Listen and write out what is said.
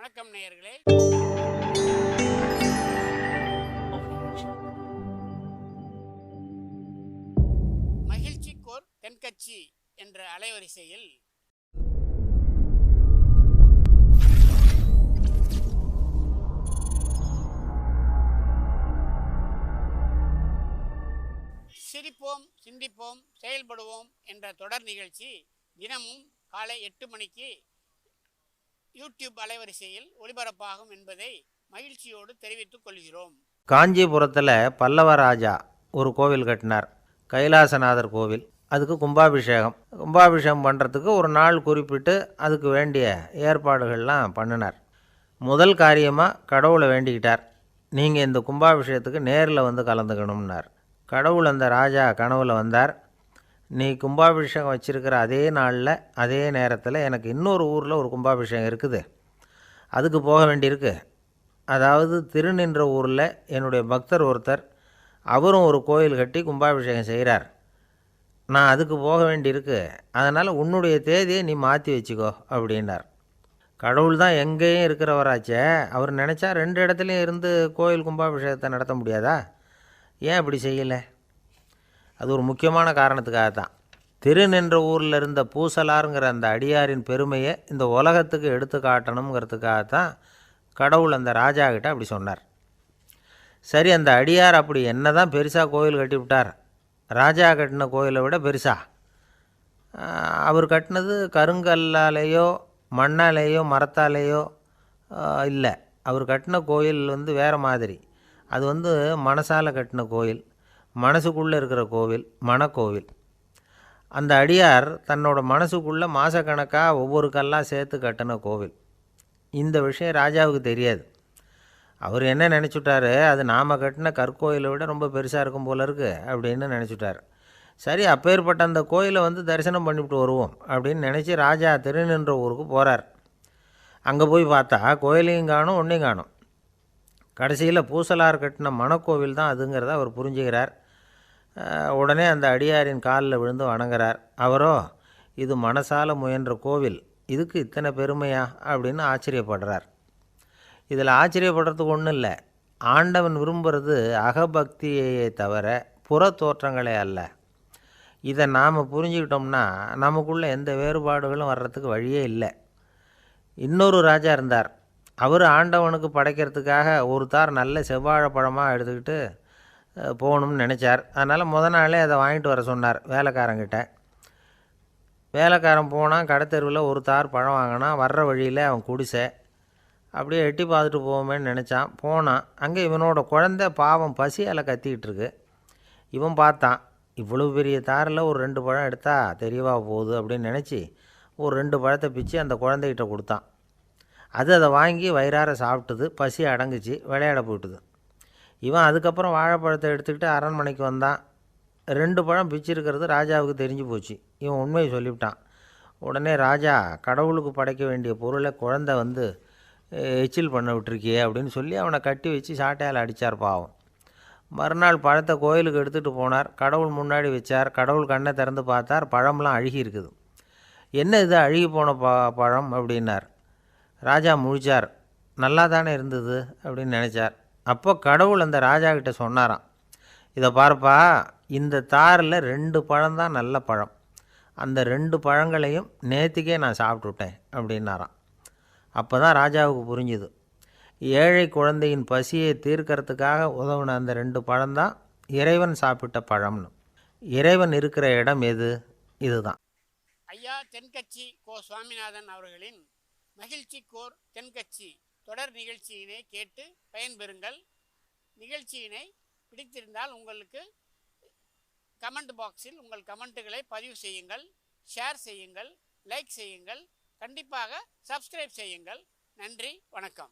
வணக்கம் நேயர்களே. மகிழ்ச்சிக்கோர் தென்கட்சி என்ற அலைவரிசையில் சிரிப்போம், சிந்திப்போம், செயல்படுவோம் என்ற தொடர் நிகழ்ச்சி தினமும் காலை 8 மணிக்கு யூடியூப் அலைவரிசையில் ஒளிபரப்பாகும் என்பதை மகிழ்ச்சியோடு தெரிவித்துக் கொள்கிறோம். காஞ்சிபுரத்தில் பல்லவ ராஜா ஒரு கோவில் கட்டினார், கைலாசநாதர் கோவில். அதுக்கு கும்பாபிஷேகம் பண்ணுறதுக்கு ஒரு நாள் குறிப்பிட்டு அதுக்கு வேண்டிய ஏற்பாடுகள்லாம் பண்ணினார். முதல் காரியமாக கடவுளை வேண்டிக்கிட்டார், நீங்கள் இந்த கும்பாபிஷேகத்துக்கு நேரில் வந்து கலந்துக்கணும்னார். கடவுள் அந்த ராஜா கனவில் வந்தார். நீ கும்பாபிஷேகம் வச்சுருக்கிற அதே நாளில் அதே நேரத்தில் எனக்கு இன்னொரு ஊரில் ஒரு கும்பாபிஷேகம் இருக்குது, அதுக்கு போக வேண்டியிருக்கு. அதாவது திருநின்ற ஊரில் என்னுடைய பக்தர் ஒருத்தர், அவரும் ஒரு கோயில் கட்டி கும்பாபிஷேகம் செய்கிறார். நான் அதுக்கு போக வேண்டியிருக்கு, அதனால் உன்னுடைய தேதியை நீ மாற்றி வச்சுக்கோ அப்படின்னார். கடவுள் தான் எங்கேயும் இருக்கிறவராச்சே, அவர் நினச்சா 2 இடத்துலையும் இருந்து கோயில் கும்பாபிஷேகத்தை நடத்த முடியாதா? ஏன் அப்படி செய்யலை? அது ஒரு முக்கியமான காரணத்துக்காக தான். திருநின்ற ஊரில் இருந்த பூசலாருங்கிற அந்த அடியாரின் பெருமையை இந்த உலகத்துக்கு எடுத்து காட்டணுங்கிறதுக்காகத்தான் கடவுள் அந்த ராஜா கிட்ட அப்படி சொன்னார். சரி, அந்த அடியார் அப்படி என்ன தான் பெருசாக கோயில் கட்டிவிட்டார்? ராஜா கட்டின கோயிலை விட பெருசா? அவர் கட்டினது கருங்கல்லாலேயோ மண்ணாலேயோ மரத்தாலேயோ இல்லை. அவர் கட்டின கோயில் வேறு மாதிரி. அது மனசால் கட்டின கோயில், மனசுக்குள்ளே இருக்கிற கோவில், மனக்கோவில். அந்த அடியார் தன்னோட மனசுக்குள்ளே மாதக்கணக்காக ஒவ்வொரு கல்லாக சேர்த்து கட்டின கோவில். இந்த விஷயம் ராஜாவுக்கு தெரியாது. அவர் என்ன நினச்சிட்டாரு, அது நாம் கட்டின கற்கோயிலை விட ரொம்ப பெருசாக இருக்கும் போல இருக்குது அப்படின்னு நினச்சிட்டார். சரி, அப்பேற்பட்ட அந்த கோயிலை தரிசனம் பண்ணிவிட்டு வருவோம் அப்படின்னு நினச்சி ராஜா திருநின்ற ஊருக்கு போகிறார். அங்கே போய் பார்த்தா கோயிலையும் காணும், ஒன்றையும் காணும். கடைசியில் பூசலார் கட்டின மணக்கோவில் தான் அதுங்கிறத அவர் புரிஞ்சுக்கிறார். உடனே அந்த அடியாரின் காலில் விழுந்து வணங்குறார். அவரோ, இது மனசால முயன்ற கோவில், இதுக்கு இத்தனை பெருமையா அப்படின்னு ஆச்சரியப்படுறார். இதில் ஆச்சரியப்படுறதுக்கு ஒன்றும் இல்லை. ஆண்டவன் விரும்புகிறது அகபக்தியையே தவிர புற தோற்றங்களே அல்ல. இதை நாம் புரிஞ்சுக்கிட்டோம்னா நமக்குள்ளே எந்த வேறுபாடுகளும் வர்றதுக்கு வழியே இல்லை. இன்னொரு ராஜா இருந்தார். அவர் ஆண்டவனுக்கு படைக்கிறதுக்காக ஒரு தார் நல்ல செவ்வாழைப்பழமாக எடுத்துக்கிட்டு போகணும்னு நினச்சார். அதனால் நாளே அதை வாங்கிட்டு வர சொன்னார் வேலைக்காரங்கிட்ட. வேலைக்காரன் போனால் கடைத்தெருவில் ஒரு தார் பழம் வாங்கினான். வர்ற வழியில் அவன் குடிசை. அப்படியே எட்டி பார்த்துட்டு போவோமேன்னு நினச்சான். போனான். அங்கே இவனோட குழந்தை பாவம் பசியால் கத்திக்கிட்டு இருக்கு. இவன் பார்த்தான், இவ்வளோ பெரிய தாரில் ஒரு 2 பழம் எடுத்தால் தெரியவா போகுது அப்படின்னு நினச்சி ஒரு 2 பழத்தை பிச்சு அந்த குழந்தைகிட்ட கொடுத்தான். அதை வாங்கி வயிறார சாப்பிட்டுது. பசி அடங்குச்சு, விளையாட போயிட்டுது. இவன் அதுக்கப்புறம் வாழைப்பழத்தை எடுத்துக்கிட்டு அரண்மனைக்கு வந்தான். 2 பழம் பிச்சிருக்கிறது ராஜாவுக்கு தெரிஞ்சு போச்சு. இவன் உண்மையை சொல்லிவிட்டான். உடனே ராஜா, கடவுளுக்கு படைக்க வேண்டிய பொருளை குழந்தை எச்சில் பண்ண விட்டுருக்கியே அப்படின்னு சொல்லி அவனை கட்டி வச்சு சாட்டையால் அடித்தார் பாவம். மறுநாள் பழத்தை கோயிலுக்கு எடுத்துகிட்டு போனார். கடவுள் முன்னாடி வச்சார். கடவுள் கண்ணை திறந்து பார்த்தார், பழம்லாம் அழுகி இருக்குது. என்ன இது அழுகி போன பழம் அப்படின்னார். ராஜா முழிச்சார். நல்லா தானே இருந்தது அப்படின்னு நினச்சார். அப்போ கடவுள் அந்த ராஜா கிட்ட சொன்னாராம், இதை பார்ப்பா, இந்த தாரில் 2 பழம்தான் நல்ல பழம், அந்த 2 பழங்களையும் நேற்றுக்கே நான் சாப்பிட்டுட்டேன் அப்படின்னாராம். அப்போ தான் ராஜாவுக்கு புரிஞ்சுது, ஏழை குழந்தையின் பசியை தீர்க்கறதுக்காக உதவுன அந்த 2 பழம்தான் இறைவன் சாப்பிட்ட பழம்னு. இறைவன் இருக்கிற இடம் எது? இதுதான். ஐயா தென்கட்சி கோ சுவாமிநாதன் அவர்களின் மகிழ்ச்சிக்கோர் தென்கட்சி தொடர் நிகழ்ச்சியினை கேட்டு பயன்பெறுங்கள். நிகழ்ச்சியினை பிடித்திருந்தால் உங்களுக்கு கமெண்ட் பாக்ஸில் உங்கள் கமெண்ட்டுகளை பதிவு செய்யுங்கள், ஷேர் செய்யுங்கள், லைக் செய்யுங்கள், கண்டிப்பாக சப்ஸ்கிரைப் செய்யுங்கள். நன்றி, வணக்கம்.